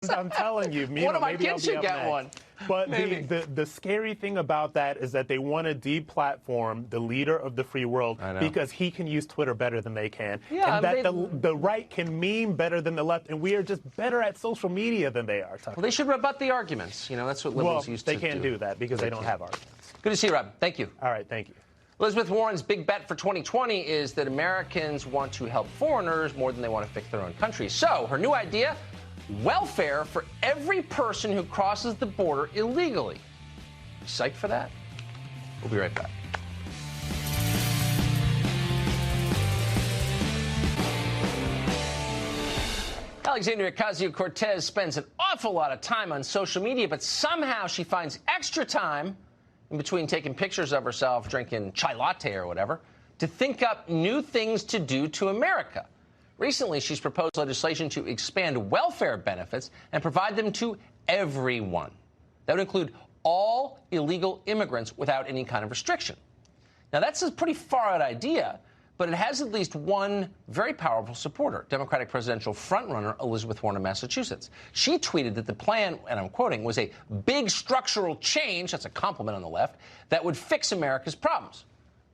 I'm telling you, one of my maybe kids should get one. But the scary thing about that is that they want to deplatform the leader of the free world because he can use Twitter better than they can. Yeah, and that the right can meme better than the left, and we are just better at social media than they are. Well, they should rebut the arguments. You know, that's what liberals used to do. They can't do that because they don't have arguments. Good to see you, Rob. Thank you. All right, thank you. Elizabeth Warren's big bet for 2020 is that Americans want to help foreigners more than they want to fix their own country. So her new idea, welfare for every person who crosses the border illegally. Psyched for that? We'll be right back. Alexandria Ocasio-Cortez spends an awful lot of time on social media, but somehow she finds extra time in between taking pictures of herself drinking chai latte or whatever to think up new things to do to America. Recently, she's proposed legislation to expand welfare benefits and provide them to everyone. That would include all illegal immigrants without any kind of restriction. Now, that's a pretty far-out idea, but it has at least one very powerful supporter, Democratic presidential frontrunner Elizabeth Warren of Massachusetts. She tweeted that the plan, and I'm quoting, was a big structural change, that's a compliment on the left, that would fix America's problems.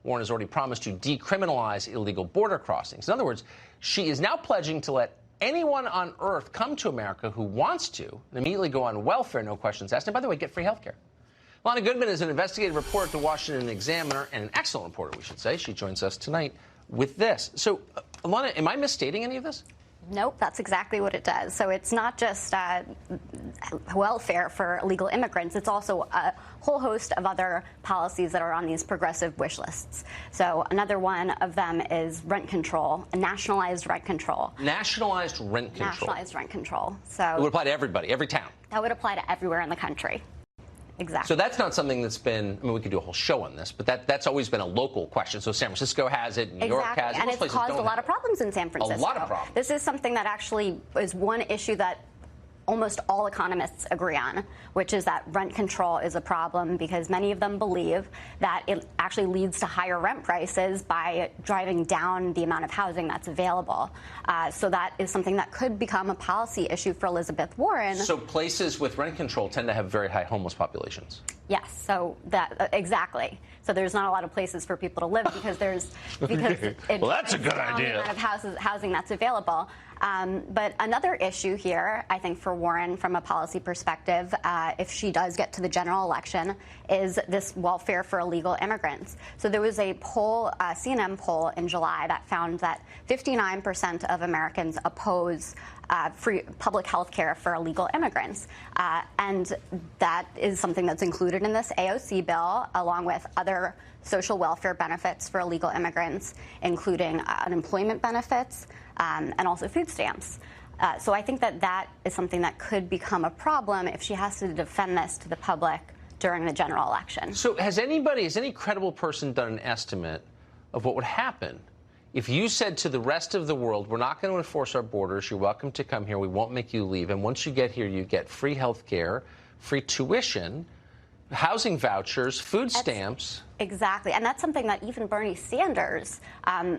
Warren has already promised to decriminalize illegal border crossings. In other words, she is now pledging to let anyone on earth come to America who wants to and immediately go on welfare, no questions asked, and by the way, get free health care. Lana Goodman is an investigative reporter at the Washington Examiner and an excellent reporter, we should say. She joins us tonight with this. So, Lana, am I misstating any of this? Nope, that's exactly what it does. So it's not just welfare for illegal immigrants. It's also a whole host of other policies that are on these progressive wish lists. So another one of them is rent control, nationalized rent control. Nationalized rent control. Nationalized rent control. So it would apply to everybody, every town. That would apply to everywhere in the country. Exactly. So that's not something that's been, I mean, we could do a whole show on this, but that's always been a local question. So San Francisco has it, New York has it. And it's caused a lot of problems in San Francisco. A lot of problems. This is something that actually is one issue that almost all economists agree on, which is that rent control is a problem because many of them believe that it actually leads to higher rent prices by driving down the amount of housing that's available. So that is something that could become a policy issue for Elizabeth Warren. So places with rent control tend to have very high homeless populations. Yes, so that exactly. So there's not a lot of places for people to live because well, that's a good idea. The amount of housing that's available. But another issue here, I think, for Warren from a policy perspective, if she does get to the general election, is this welfare for illegal immigrants. So there was a poll, CNN poll in July that found that 59% of Americans oppose free public health care for illegal immigrants. And that is something that's included in this AOC bill, along with other social welfare benefits for illegal immigrants, including unemployment benefits and also food stamps. So I think that that is something that could become a problem if she has to defend this to the public during the general election. So has any credible person done an estimate of what would happen if you said to the rest of the world, we're not going to enforce our borders, you're welcome to come here, we won't make you leave, and once you get here, you get free health care, free tuition, housing vouchers, food stamps. Exactly. And that's something that even Bernie Sanders,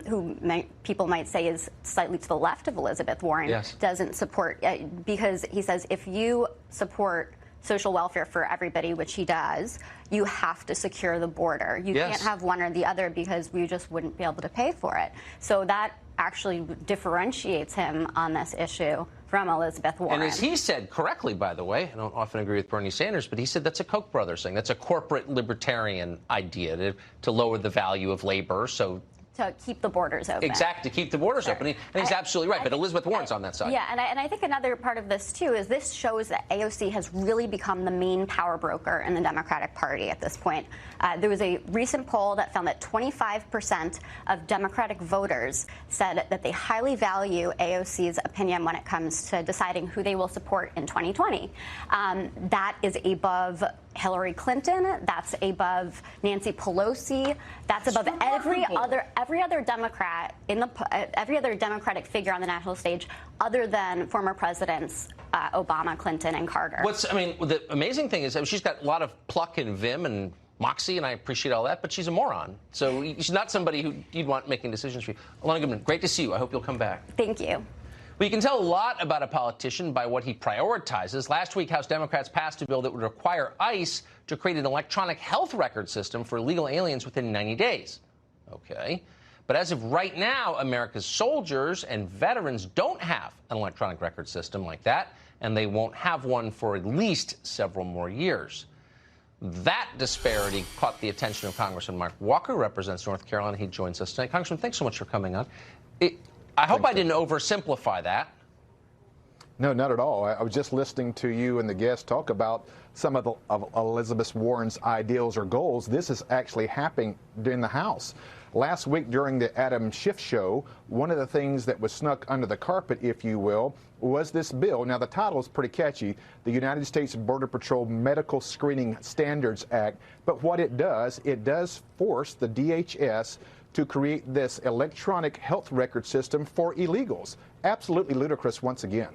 who people might say is slightly to the left of Elizabeth Warren, doesn't support, because he says if you support social welfare for everybody, which he does, you have to secure the border. You can't have one or the other because we just wouldn't be able to pay for it. So that actually differentiates him on this issue from Elizabeth Warren. And as he said correctly, by the way, I don't often agree with Bernie Sanders, but he said that's a Koch brothers thing. That's a corporate libertarian idea to lower the value of labor. So to keep the borders open. Exactly, to keep the borders open. And he's absolutely right, but Elizabeth Warren's on that side. Yeah, and I think another part of this, too, is this shows that AOC has really become the main power broker in the Democratic Party at this point. There was a recent poll that found that 25% of Democratic voters said that they highly value AOC's opinion when it comes to deciding who they will support in 2020. That is above Hillary Clinton. That's above Nancy Pelosi. That's above every other Democrat in every other Democratic figure on the national stage, other than former presidents Obama, Clinton, and Carter. The amazing thing is she's got a lot of pluck and vim and moxie, and I appreciate all that, but she's a moron. So she's not somebody who you'd want making decisions for you. Alana Goodman, great to see you. I hope you'll come back. Thank you. Well, you can tell a lot about a politician by what he prioritizes. Last week, House Democrats passed a bill that would require ICE to create an electronic health record system for illegal aliens within 90 days. Okay. But as of right now, America's soldiers and veterans don't have an electronic record system like that, and they won't have one for at least several more years. That disparity caught the attention of Congressman Mark Walker, who represents North Carolina. He joins us tonight. Congressman, thanks so much for coming on. I hope I didn't oversimplify that. No, not at all. I was just listening to you and the guest talk about some of Elizabeth Warren's ideals or goals. This is actually happening in the House. Last week during the Adam Schiff show, one of the things that was snuck under the carpet, if you will, was this bill. Now, the title is pretty catchy, the United States Border Patrol Medical Screening Standards Act. But what it does force the DHS to create this electronic health record system for illegals. Absolutely ludicrous once again.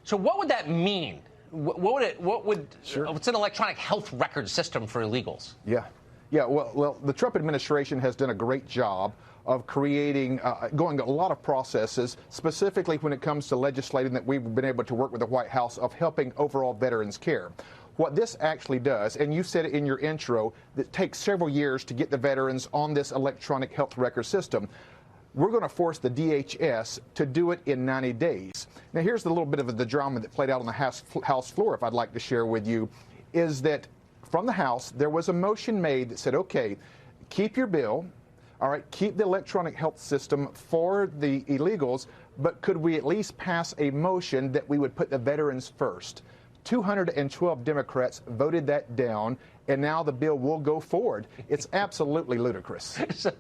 So what would that mean? What's an electronic health record system for illegals? Yeah. Well, the Trump administration has done a great job of creating, going a lot of processes, specifically when it comes to legislating that we've been able to work with the White House of helping overall veterans care. What this actually does, and you said it in your intro, that it takes several years to get the veterans on this electronic health record system. We're going to force the DHS to do it in 90 days. Now, here's the little bit of the drama that played out on the House floor, if I'd like to share with you, is that from the House, there was a motion made that said, okay, keep your bill, all right, keep the electronic health system for the illegals, but could we at least pass a motion that we would put the veterans first? 212 Democrats voted that down, and now the bill will go forward. It's absolutely ludicrous. So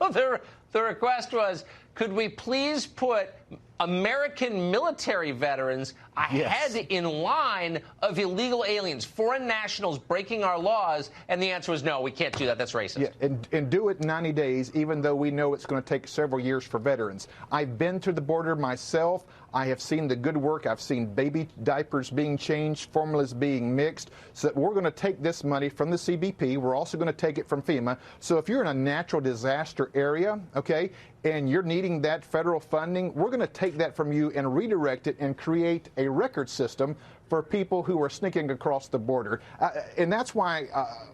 the request was, could we please put American military veterans ahead in line of illegal aliens, foreign nationals breaking our laws? And the answer was no, we can't do that. That's racist. Yeah, and do it in 90 days, even though we know it's going to take several years for veterans. I've been to the border myself. I have seen the good work. I've seen baby diapers being changed, formulas being mixed. So that we're going to take this money from the CBP. We're also going to take it from FEMA. So if you're in a natural disaster area, okay, and you're needing that federal funding, we're going to take that from you and redirect it and create a record system for people who are sneaking across the border. And that's why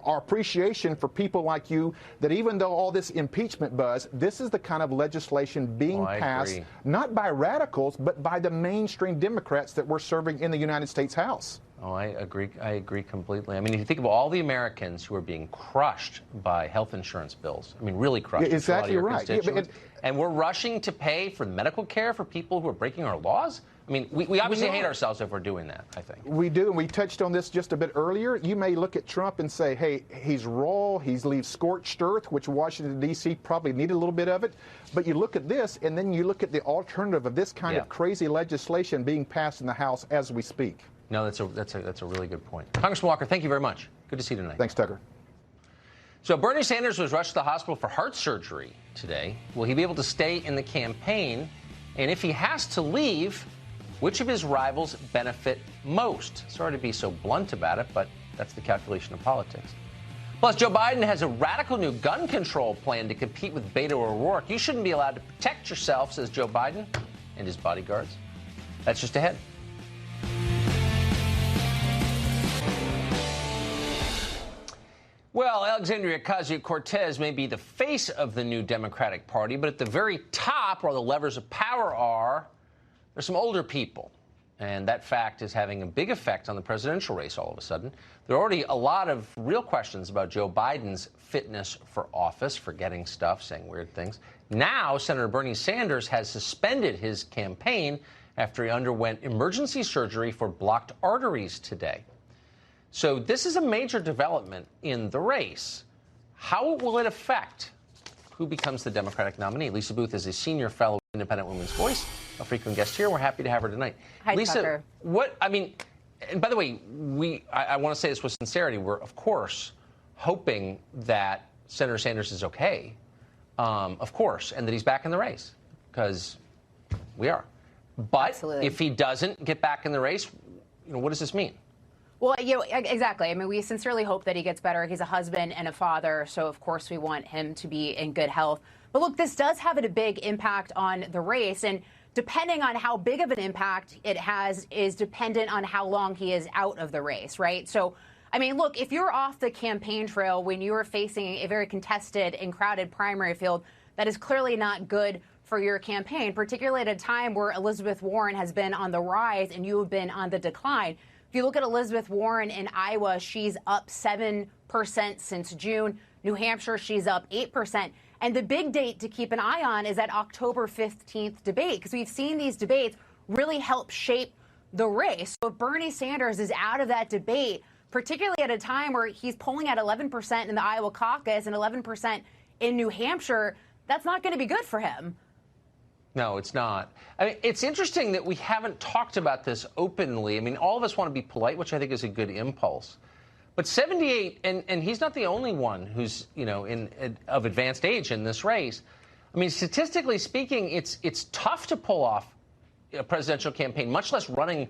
our appreciation for people like you, that even though all this impeachment buzz, this is the kind of legislation being passed, not by radicals, but by the mainstream Democrats that we're serving in the United States House. Oh, I agree. I agree completely. I mean, if you think of all the Americans who are being crushed by health insurance bills, I mean, really crushed. Yeah, exactly right. Yeah, and we're rushing to pay for medical care for people who are breaking our laws? I mean, we obviously hate ourselves if we're doing that, I think. We do, and we touched on this just a bit earlier. You may look at Trump and say, hey, he's raw, he leaves scorched earth, which Washington, D.C. probably needed a little bit of it. But you look at this, and then you look at the alternative of this kind of crazy legislation being passed in the House as we speak. No, that's a really good point. Congressman Walker, thank you very much. Good to see you tonight. Thanks, Tucker. So Bernie Sanders was rushed to the hospital for heart surgery today. Will he be able to stay in the campaign? And if he has to leave, which of his rivals benefit most? Sorry to be so blunt about it, but that's the calculation of politics. Plus, Joe Biden has a radical new gun control plan to compete with Beto O'Rourke. You shouldn't be allowed to protect yourself, says Joe Biden and his bodyguards. That's just ahead. Well, Alexandria Ocasio-Cortez may be the face of the new Democratic Party, but at the very top, where the levers of power are, there's some older people. And that fact is having a big effect on the presidential race all of a sudden. There are already a lot of real questions about Joe Biden's fitness for office, forgetting stuff, saying weird things. Now, Senator Bernie Sanders has suspended his campaign after he underwent emergency surgery for blocked arteries today. So this is a major development in the race. How will it affect who becomes the Democratic nominee? Lisa Booth is a senior fellow at Independent Women's Voice, a frequent guest here. We're happy to have her tonight. Hi, Lisa, Tucker. And by the way, I want to say this with sincerity. We're, of course, hoping that Senator Sanders is okay, of course, and that he's back in the race, because we are. But Absolutely. If he doesn't get back in the race, what does this mean? Well, exactly. I mean, we sincerely hope that he gets better. He's a husband and a father, so of course we want him to be in good health. But look, this does have a big impact on the race. And depending on how big of an impact it has, is dependent on how long he is out of the race, right? So, I mean, look, if you're off the campaign trail when you're facing a very contested and crowded primary field, that is clearly not good for your campaign, particularly at a time where Elizabeth Warren has been on the rise and you have been on the decline. If you look at Elizabeth Warren in Iowa, she's up 7% since June. New Hampshire, she's up 8%. And the big date to keep an eye on is that October 15th debate, because we've seen these debates really help shape the race. So if Bernie Sanders is out of that debate, particularly at a time where he's polling at 11% in the Iowa caucus and 11% in New Hampshire, that's not going to be good for him. No, it's not. I mean, it's interesting that we haven't talked about this openly. I mean, all of us want to be polite, which I think is a good impulse. But 78, and he's not the only one who's, of advanced age in this race. I mean, statistically speaking, it's tough to pull off a presidential campaign, much less running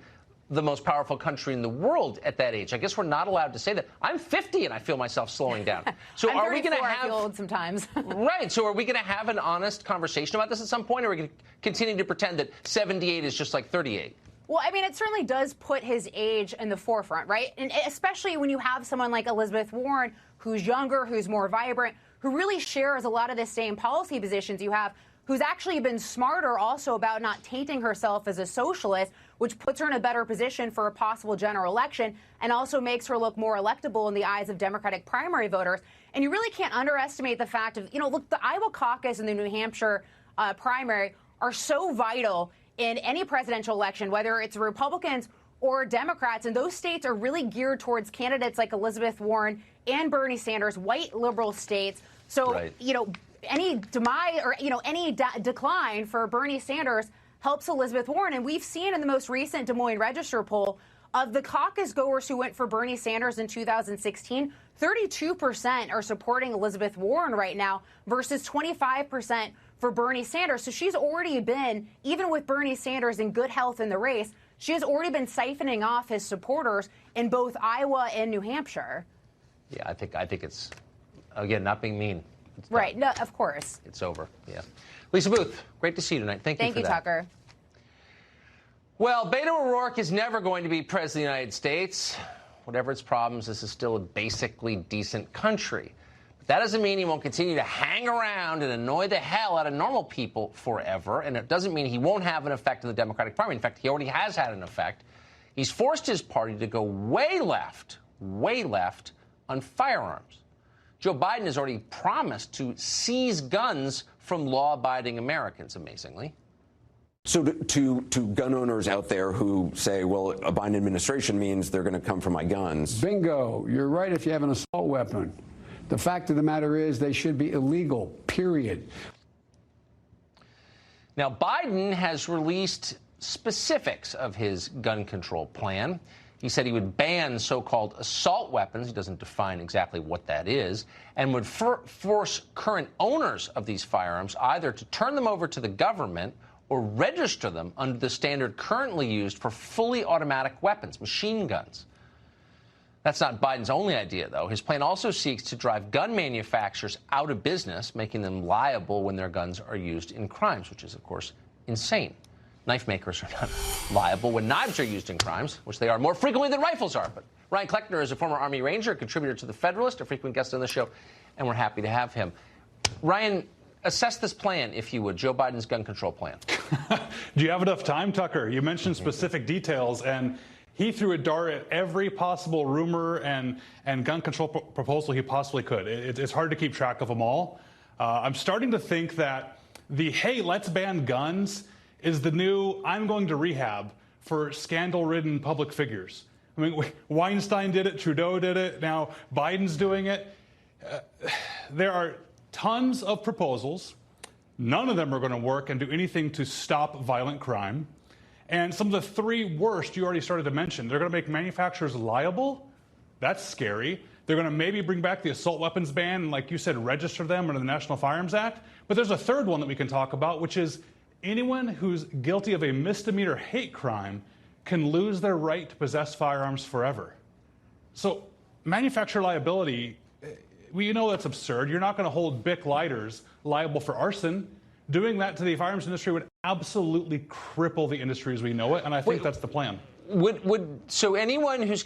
the most powerful country in the world at that age. I guess we're not allowed to say that. I'm 50 and I feel myself slowing down. So I'm are we going to have I feel old sometimes? Right. So are we going to have an honest conversation about this at some point, or are we going to continue to pretend that 78 is just like 38? Well, I mean, it certainly does put his age in the forefront, right? And especially when you have someone like Elizabeth Warren, who's younger, who's more vibrant, who really shares a lot of the same policy positions you have, who's actually been smarter also about not tainting herself as a socialist, which puts her in a better position for a possible general election and also makes her look more electable in the eyes of Democratic primary voters. And you really can't underestimate the fact of, look, the Iowa caucus and the New Hampshire primary are so vital in any presidential election, whether it's Republicans or Democrats. And those states are really geared towards candidates like Elizabeth Warren and Bernie Sanders, white liberal states. So, right. Any demise or, any decline for Bernie Sanders helps Elizabeth Warren. And we've seen in the most recent Des Moines Register poll of the caucus goers who went for Bernie Sanders in 2016, 32% are supporting Elizabeth Warren right now versus 25% for Bernie Sanders. So she's already been, even with Bernie Sanders in good health in the race, she has already been siphoning off his supporters in both Iowa and New Hampshire. Yeah, I think it's, again, not being mean. Right. No, of course. It's over. Yeah. Lisa Booth, great to see you tonight. Thank you for that. Thank you, Tucker. Well, Beto O'Rourke is never going to be president of the United States. Whatever its problems, this is still a basically decent country. But that doesn't mean he won't continue to hang around and annoy the hell out of normal people forever. And it doesn't mean he won't have an effect in the Democratic primary. In fact, he already has had an effect. He's forced his party to go way left on firearms. Joe Biden has already promised to seize guns from law-abiding Americans, amazingly. So to gun owners out there who say, well, a Biden administration means they're going to come for my guns. Bingo. You're right if you have an assault weapon. The fact of the matter is they should be illegal, period. Now, Biden has released specifics of his gun control plan. He said he would ban so-called assault weapons. He doesn't define exactly what that is, and would force current owners of these firearms either to turn them over to the government or register them under the standard currently used for fully automatic weapons, machine guns. That's not Biden's only idea, though. His plan also seeks to drive gun manufacturers out of business, making them liable when their guns are used in crimes, which is, of course, insane. Knife makers are not liable when knives are used in crimes, which they are more frequently than rifles are. But Ryan Kleckner is a former Army Ranger, a contributor to The Federalist, a frequent guest on the show, and we're happy to have him. Ryan, assess this plan, if you would, Joe Biden's gun control plan. Do you have enough time, Tucker? You mentioned specific details, and he threw a dart at every possible rumor and gun control proposal he possibly could. It's hard to keep track of them all. I'm starting to think that the, hey, let's ban guns is the new I'm going to rehab for scandal-ridden public figures. I mean, Weinstein did it, Trudeau did it, now Biden's doing it. There are tons of proposals. None of them are going to work and do anything to stop violent crime. And some of the three worst you already started to mention. They're going to make manufacturers liable. That's scary. They're going to maybe bring back the assault weapons ban and, like you said, register them under the National Firearms Act. But there's a third one that we can talk about, which is anyone who's guilty of a misdemeanor hate crime can lose their right to possess firearms forever. So manufacturer liability, well, you know that's absurd. You're not going to hold Bic lighters liable for arson. doing that to the firearms industry would absolutely cripple the industry as we know it, and I think that's the plan. So anyone who's